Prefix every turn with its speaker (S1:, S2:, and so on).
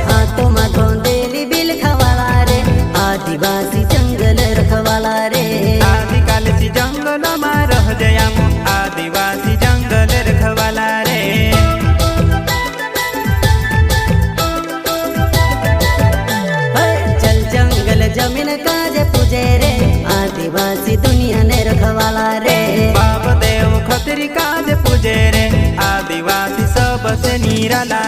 S1: हाथों में धोंदेली बिल खवाला रे, आदिवासी जंगल रखवाला रे।
S2: आदिकालसी जंगल में रह जयाम, आदिवासी जंगल रखवाला रे।
S1: जल जंगल जमीन काजे पूजे रे, आदिवासी दुनिया ने रखवाला रे।
S2: बाप देव खतरी काज पूजे रे, आदिवासी सबसे निराला